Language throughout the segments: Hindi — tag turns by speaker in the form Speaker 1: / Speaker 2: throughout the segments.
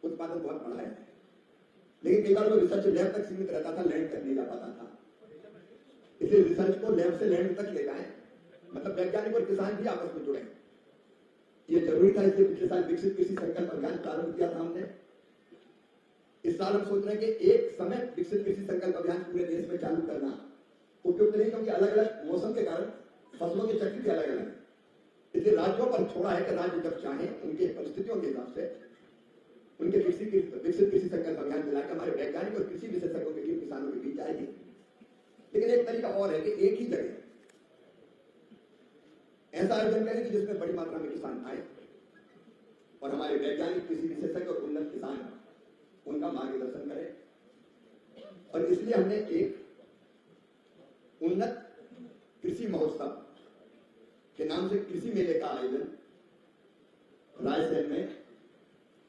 Speaker 1: उत्पादन बहुत बड़ा है, लेकिन कई बार वो रिसर्च लैब तक सीमित रहता था, लैंड तक नहीं जा पाता था। इसलिए रिसर्च को लैब से लैंड तक ले जाएं, मतलब वैज्ञानिक और किसान भी आपस में जुड़े, ये जरूरी था। इसलिए पिछले साल विकसित कृषि संकल्प अभियान प्रारंभ किया था हमने। इस साल हम सोच रहे हैं कि एक समय विकसित कृषि संकल्प अभियान पूरे देश में चालू करना उपयुक्त नहीं, क्योंकि अलग अलग मौसम के कारण फसलों के चक्र भी अलग अलग है। इसलिए राज्यों पर छोड़ा है कि राज्य जब चाहें उनके परिस्थितियों के हिसाब से उनके विकसित कृषि संकल्प अभियान चलाकर हमारे वैज्ञानिक और कृषि विशेषज्ञों के बीच, किसानों के बीच जाएगी। लेकिन एक तरीका और है कि एक ही जगह ऐसा आयोजन करें कि जिसमें बड़ी मात्रा में किसान आए और हमारे वैज्ञानिक कृषि विशेषज्ञ और उन्नत किसान उनका मार्गदर्शन करें। और इसलिए हमने एक उन्नत कृषि महोत्सव के नाम से कृषि मेले का आयोजन रायसेन में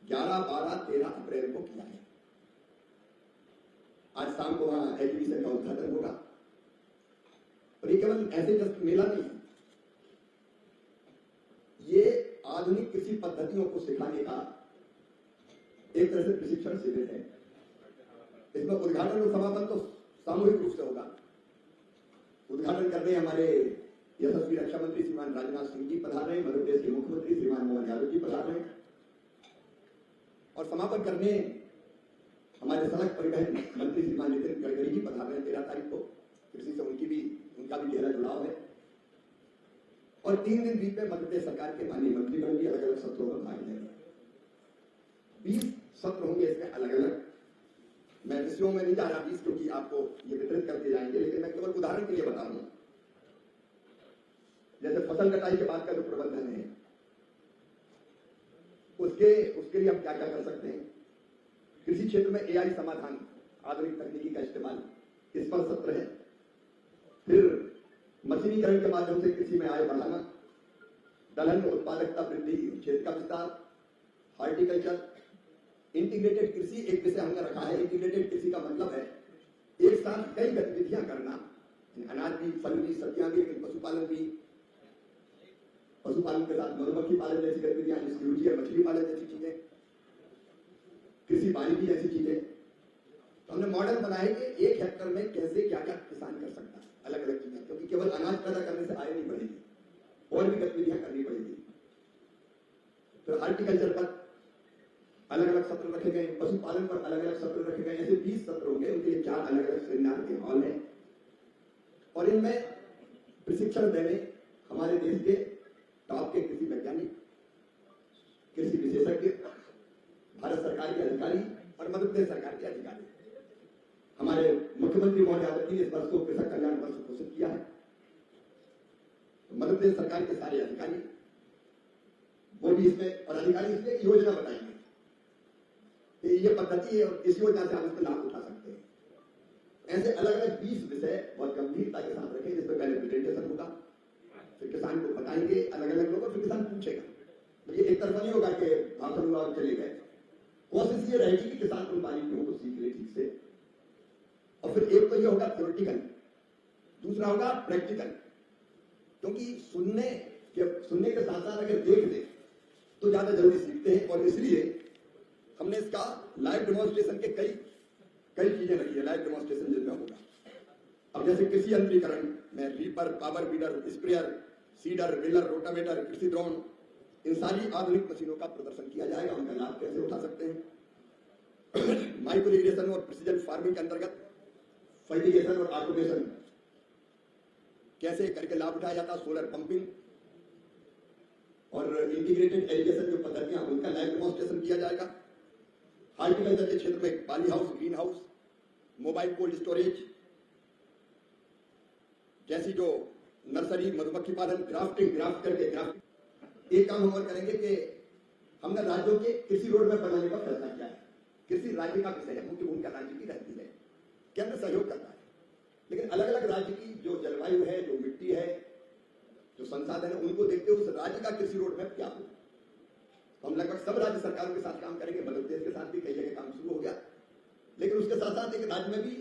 Speaker 1: 11, 12, 13 अप्रैल को किया है। आज शाम को वहां एग्जीबिशन का उद्घाटन होगा। और ये केवल ऐसे जस्ट मेला नहीं है, ये आधुनिक कृषि पद्धतियों को सिखाने का एक तरह से प्रशिक्षण शिविर है। इसमें उद्घाटन और समापन तो सामूहिक रूप से होगा। उद्घाटन करने हमारे यशस्वी रक्षा मंत्री श्रीमान राजनाथ सिंह जी पधार रहे हैं, मध्य प्रदेश के मुख्यमंत्री श्रीमान मोहन यादव जी पधार रहे हैं, और समापन करने हमारे सड़क परिवहन मंत्री श्रीमान नितिन गडकरी जी पधार रहे हैं 13 तारीख को। कृषि से उनका भी गहरा जुड़ाव है। और 3 दिन बीच में मध्य प्रदेश सरकार के माननीय मंत्रीगण भी अलग अलग सत्रों में भाग लेंगे। 20 सत्र होंगे इसमें अलग अलग। मैं विषयों में नहीं जा रहा 20, क्योंकि आपको ये वितरित करके जाएंगे, लेकिन मैं केवल उदाहरण के लिए बता रहा हूं। जैसे फसल कटाई के बाद का जो प्रबंधन है, उसके लिए हम क्या क्या कर सकते हैं। कृषि क्षेत्र में एआई समाधान, आधुनिक तकनीकी का इस्तेमाल, इस पर सत्र है। फिर मशीनीकरण के माध्यम से कृषि में आय बढ़ाना, दलहन में उत्पादकता वृद्धि, क्षेत्र का विस्तार, हॉर्टिकल्चर, इंटीग्रेटेड कृषि एक विषय हमने रखा है। इंटीग्रेटेड कृषि का मतलब है एक साथ कई गतिविधियां करना, अनाज भी, फल भी, सब्जियां भी, लेकिन पशुपालन भी, पशुपालन के साथ मधुमक्खी पालन जैसी गतिविधियां, जिसकी रुचि है मछली पालन जैसी चीजें, कृषि वानिकी जैसी चीजें। तो हमने मॉडल बनाए कि 1 हेक्टर में कैसे क्या क्या किसान कर सकता है, अलग अलग चीजें, क्योंकि केवल अनाज पैदा करने से आय नहीं बढ़ेगी, और भी गतिविधियां करनी पड़ेगी। तो हॉर्टिकल्चर पर अलग अलग सत्र रखे गए, पशुपालन पर अलग अलग सत्र रखे गए। ऐसे 20 सत्र होंगे, उनके लिए 4 अलग अलग सेमिनार के हॉल है। और इनमें प्रशिक्षण देने हमारे देश के टॉप के कृषि वैज्ञानिक, कृषि विशेषज्ञ, भारत सरकार के अधिकारी और मध्य प्रदेश सरकार के अधिकारी। हमारे मुख्यमंत्री मोहन यादव जी ने इस वर्ष को कृषक कल्याण वर्ष घोषित किया है। तो मध्य प्रदेश सरकार के सारे अधिकारी वो भी इसमें, और अधिकारी इसलिए योजना बताएंगे कि ये पद्धति है और इस योजना से हम इसका लाभ उठा सकते हैं। ऐसे अलग अलग 20 विषय बहुत गंभीरता के साथ रखें, जिसमें पहले प्रेजेंटेशन होगा, फिर किसान को बताएंगे अलग अलग लोग, फिर किसान पूछेगा। तो ये एक तरफा नहीं होगा कि भाषण हुआ और चले गए। कोशिश ये रहेगी कि किसान उन बारीकियों को सीख ले ठीक से। और फिर एक तो ये होगा थ्योरेटिकल, दूसरा होगा प्रैक्टिकल, क्योंकि सुनने के साथ साथ अगर देख ले तो ज्यादा जल्दी सीखते हैं। और इसलिए हमने इसका लाइव डेमोन्स्ट्रेशन के कई चीजें रखी है, लाइव डेमोन्स्ट्रेशन जिसमें होगा। अब जैसे कृषि यंत्रीकरण में reaper, power weeder, sprayer, cedar, driller, rotavator, कृषि ड्रोन, इन सारी आधुनिक मशीनों का प्रदर्शन किया जाएगा, उनका लाभ कैसे उठा सकते हैं। माइक्रो इरिगेशन और प्रिसीजन फार्मिंग के अंतर्गत फर्टिगेशन और ऑटोमेशन कैसे करके लाभ उठाया जाता, सोलर पंपिंग और इंटीग्रेटेड एरीगेशन जो पद्धतियां, उनका लाइव डेमोन्स्ट्रेशन किया जाएगा। हॉर्टिकल्चर के क्षेत्र में poly house, green house, mobile cold storage जैसी जो नर्सरी, मधुमक्खी पालन, ग्राफ्ट करके एक काम हम और करेंगे कि हमने राज्यों के कृषि रोड मैप बनाने का फैसला किया है। कृषि राज्य का विषय है, मुख्य भूमिका राज्य की रहती है, केंद्र सहयोग करता है, लेकिन अलग अलग राज्य की जो जलवायु है, जो मिट्टी है, जो संसाधन है, उनको देखते हुए उस राज्य का कृषि रोड मैप क्या हो। तो हम लगभग सब राज्य सरकारों के साथ काम करेंगे, मध्य प्रदेश के साथ भी कई जगह काम शुरू हो गया, लेकिन उसके साथ साथ एक राज्य में भी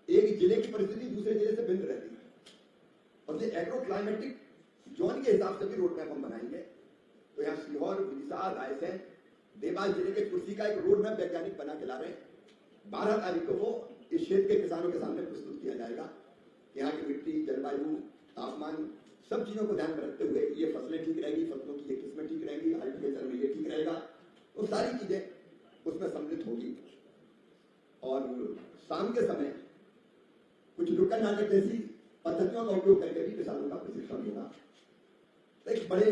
Speaker 1: एक जिले की परिस्थिति दूसरे जिले से भिन्न रहती है, और ये एग्रो क्लाइमेटिक जोन के हिसाब से भी रोड मैप हम बनाएंगे। तो यहाँ सीहोर, विदिशा, रायसेन देवास जिले के कुर्सी का एक रोड मैप वैज्ञानिक बना के ला रहे हैं। 12 तारीख को वो इस क्षेत्र के किसानों के सामने प्रस्तुत किया जाएगा। यहाँ की मिट्टी, जलवायु, तापमान, सब चीजों को ध्यान में रखते हुए ये फसलें ठीक रहेगी, फसलों की ये किस्में ठीक रहेंगी, हॉर्टिकल्चर में ये ठीक रहेगा, वो सारी चीजें उसमें सम्मिलित होगी। और शाम के समय कुछ नुक्कड़ नाटक जैसी पद्धतियों का उपयोग करके भी किसानों का प्रशिक्षण होगा। तो एक बड़े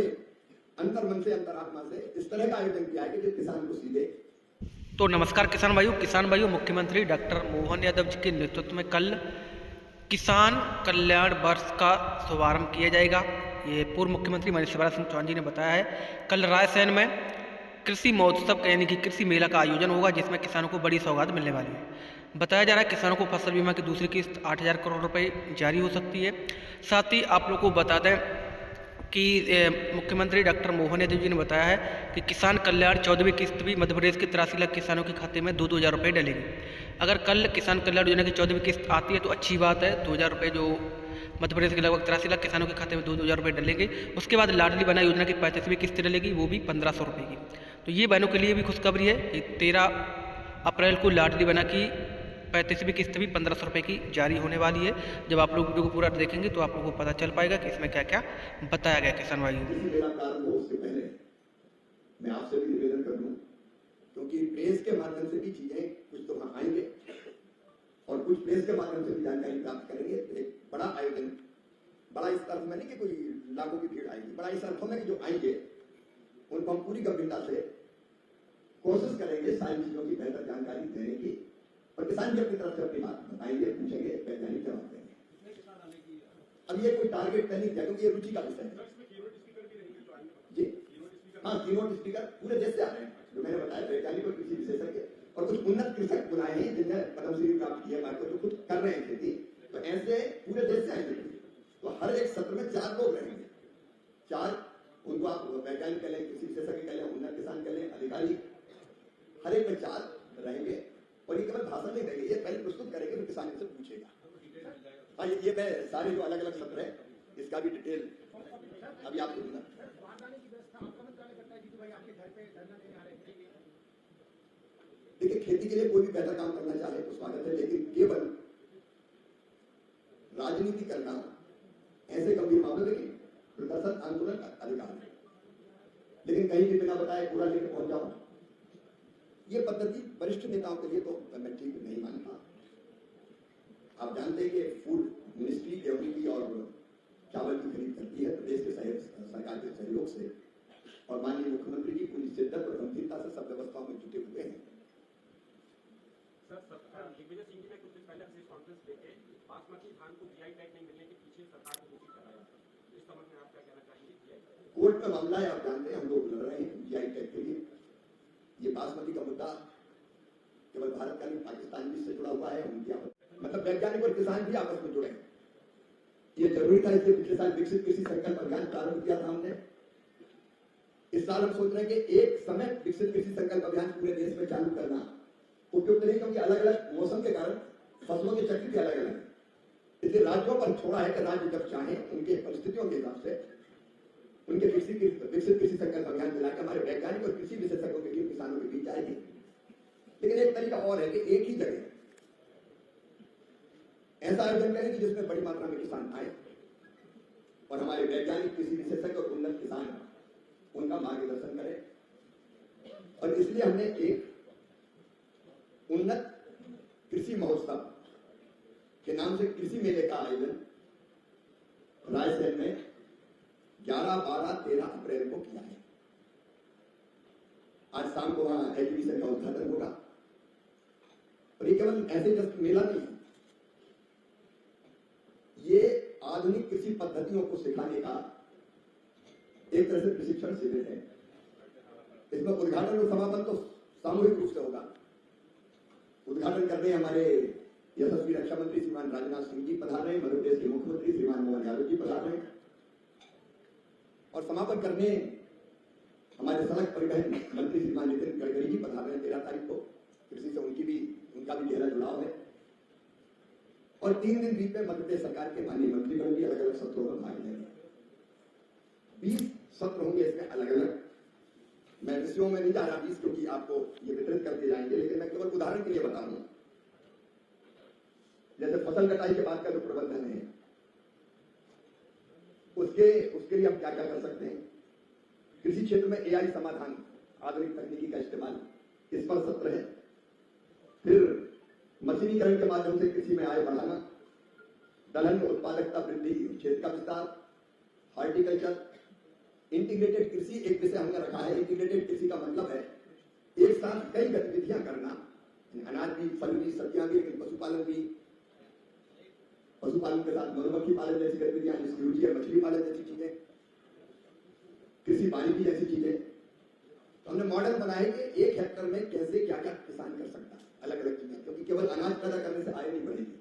Speaker 1: अंतर्मन से, अंतरात्मा से इस तरह का आयोजन किया है कि किसान को सीधे।
Speaker 2: तो नमस्कार किसान भाइयों, मुख्यमंत्री डॉक्टर मोहन यादव जी के नेतृत्व में कल किसान कल्याण वर्ष का शुभारंभ किया जाएगा। ये पूर्व मुख्यमंत्री माननीय शिवराज सिंह चौहान जी ने बताया है। कल रायसेन में कृषि महोत्सव यानी कि कृषि मेला का आयोजन होगा, जिसमें किसानों को बड़ी सौगात मिलने वाली है। बताया जा रहा है किसानों को फसल बीमा की दूसरी किस्त 8,000 करोड़ रुपए जारी हो सकती है। साथ ही आप लोगों को बता दें कि मुख्यमंत्री डॉक्टर मोहन यादव जी ने बताया है कि किसान कल्याण 14वीं किस्त भी मध्य प्रदेश के 83 लाख किसानों के खाते में 2-2 हज़ार रुपये डलेगी। अगर कल किसान कल्याण योजना की 14वीं किस्त आती है तो अच्छी बात है। 2 हज़ार रुपये जो मध्य प्रदेश के लगभग 83 लाख किसानों के खाते में 2-2 हज़ार रुपये डलेंगे। उसके बाद लाडली बहना योजना की 35वीं किस्त डलेगी, वो भी 1,500 रुपये की। तो ये बहनों के लिए भी खुशखबरी है कि 13 अप्रैल को लाडली बहना की 35वीं किस्त भी 1,500 रुपये की जारी होने वाली है। जब आप लोग वीडियो को पूरा देखेंगे तो आप लोगों को पता चल पाएगा कि इसमें क्या क्या बताया गया किसान भाइयों।
Speaker 1: मेरा प्रारंभ हो उससे पहले मैं आपसे भी निवेदन कर दूं, क्योंकि प्रेस के माध्यम से भी चीजें कुछ तो हम आएंगे और कुछ प्रेस के माध्यम से भी जानकारी प्राप्त करेंगे। तो एक बड़ा आयोजन, बड़ा इस अर्थ में नहीं कि कोई लाखों की भीड़ आएगी, बड़ा इस अर्थ में कि जो आएंगे उनको हम पूरी गंभीरता से कोशिश करेंगे सारी चीजों की बेहतर जानकारी देने की, और किसान भी अपनी तरफ से अपनी बात बताएंगे, पूछेंगे, वैज्ञानिक जवाब देंगे। अब ये कोई टारगेट नहीं है, क्योंकि ये रुचि का विषय है जी। हाँ, कीनोट स्पीकर पूरे देश से आ रहे हैं, जो मैंने बताया, वैज्ञानिक और कृषि विशेषज्ञ और कुछ उन्नत कृषक बुलाए हैं जिन्हें पद्मश्री प्राप्त किया है, जो खुद कर रहे हैं खेती। तो ऐसे पूरे देश से आएंगे। तो हर एक सत्र में 4 लोग रहेंगे। 4 उनको आप वैज्ञानिक कह लें, कृषि विशेषज्ञ कह लें, उन्नत किसान कह लें, अधिकारी, हर एक में 4 रहेंगे। और ये केवल भाषण नहीं देंगे, ये पहले प्रस्तुत करेंगे, फिर किसान से पूछेगा। हाँ, ये मैं सारे जो अलग अलग सत्र है इसका भी डिटेल अभी आपको दूंगा। देखिए, खेती के लिए कोई भी बेहतर काम करना चाहे तो स्वागत है, लेकिन केवल राजनीति करना ऐसे गंभीर मामले में प्रदर्शन आंदोलन का अधिकार है, लेकिन कहीं भी बिना बताए पूरा लेकर पहुंच जाओ, ये पद्धति वरिष्ठ नेताओं के लिए तो मैं ठीक नहीं मानता। आप जानते हैं कि फूड मिनिस्ट्री गेहूं की और चावल की खरीद करती है प्रदेश के सरकार के सहयोग से, और माननीय मुख्यमंत्री जी पूरी शिद्दत और गंभीरता से सब व्यवस्थाओं में जुटे हुए हैं।
Speaker 3: दिग्विजय सिंह जी ने कुछ दिन पहले प्रेस कॉन्फ्रेंस देके बासमती धान को जीआई टैग नहीं मिलने के पीछे सरकार को दोषी कराया। इस संबंध में आप क्या कहना चाहेंगे?
Speaker 1: कोर्ट में मामला है, आप जानते हैं, हम लोग लड़ रहे हैं जीआई टैग के लिए। ये बासमती का मुद्दा केवल भारत का नहीं, पाकिस्तान भी इससे जुड़ा हुआ है। उनकी मतलब वैज्ञानिक और किसान भी आपस में जुड़े हैं। ये जरूरी था, इसलिए पिछले साल विकसित कृषि संकल्प अभियान प्रारंभ किया था हमने। इस साल हम सोच रहे हैं कि एक समय विकसित कृषि संकल्प अभियान पूरे देश में चालू करना उपयुक्त नहीं, क्योंकि अलग अलग मौसम के कारण फसलों के चक्र भी अलग अलग है। इसलिए राज्यों पर छोड़ा है कि राज्य जब चाहें उनके परिस्थितियों के हिसाब से उनके विकसित कृषि संकल्प अभियान चलाकर हमारे वैज्ञानिक और कृषि विशेषज्ञों के लिए किसानों के बीच आएगी। लेकिन एक तरीका और है कि एक ही जगह ऐसा आयोजन करें कि जिसमें बड़ी मात्रा में किसान आए और हमारे वैज्ञानिक कृषि विशेषज्ञ और उन्नत किसान उनका मार्गदर्शन करें। और इसलिए हमने एक उन्नत कृषि महोत्सव के नाम से कृषि मेले का आयोजन रायसेन में 11, 12, 13 अप्रैल को किया है। आज शाम को वहां एग्जीबिशन का उद्घाटन होगा। और ये केवल ऐसे जस्ट मेला नहीं है, ये आधुनिक कृषि पद्धतियों को सिखाने का एक तरह से प्रशिक्षण शिविर है। इसमें उद्घाटन और समापन तो सामूहिक रूप से होगा। उद्घाटन करने हमारे यशस्वी रक्षा मंत्री श्रीमान राजनाथ सिंह जी पधार रहे हैं, मध्य प्रदेश के मुख्यमंत्री श्रीमान मोहन यादव जी पधार रहे हैं, और समापन करने हमारे सड़क परिवहन मंत्री श्रीमान नितिन गडकरी जी पधार रहे हैं 13 तारीख को। कृषि से उनका भी गहरा जुड़ाव है। और 3 दिन बीच में मध्य प्रदेश सरकार के माननीय मंत्रीगण भी अलग अलग सत्रों में भाग लेंगे। 20 सत्र होंगे इसमें अलग अलग। मैं विषयों में नहीं जा रहा प्लीज, क्योंकि आपको ये वितरित करके जाएंगे, लेकिन मैं केवल उदाहरण के लिए बताऊंगा। जैसे फसल कटाई के बाद का जो प्रबंधन है, उसके लिए हम क्या क्या कर सकते हैं। कृषि क्षेत्र में एआई समाधान, आधुनिक तकनीकी का इस्तेमाल, इस पर सत्र है। फिर मशीनीकरण के माध्यम से कृषि में आय बढ़ाना, दलहन में उत्पादकता वृद्धि, क्षेत्र का विस्तार, हॉर्टिकल्चर, इंटीग्रेटेड कृषि एक विषय हमने रखा है। इंटीग्रेटेड कृषि का मतलब है एक साथ कई गतिविधियां करना, अनाज भी, फल भी, सब्जियां भी, लेकिन पशुपालन भी, पशुपालन के साथ मधुमक्खी पालन जैसी गतिविधियां, जिसकी रुचि है, मछली पालन जैसी चीजें, कृषि वानिकी जैसी चीजें। तो हमने मॉडल बनाए कि 1 हेक्टेयर में कैसे क्या क्या किसान कर सकता है, अलग अलग चीजें, क्योंकि केवल अनाज पैदा करने से आय नहीं बढ़ेगी।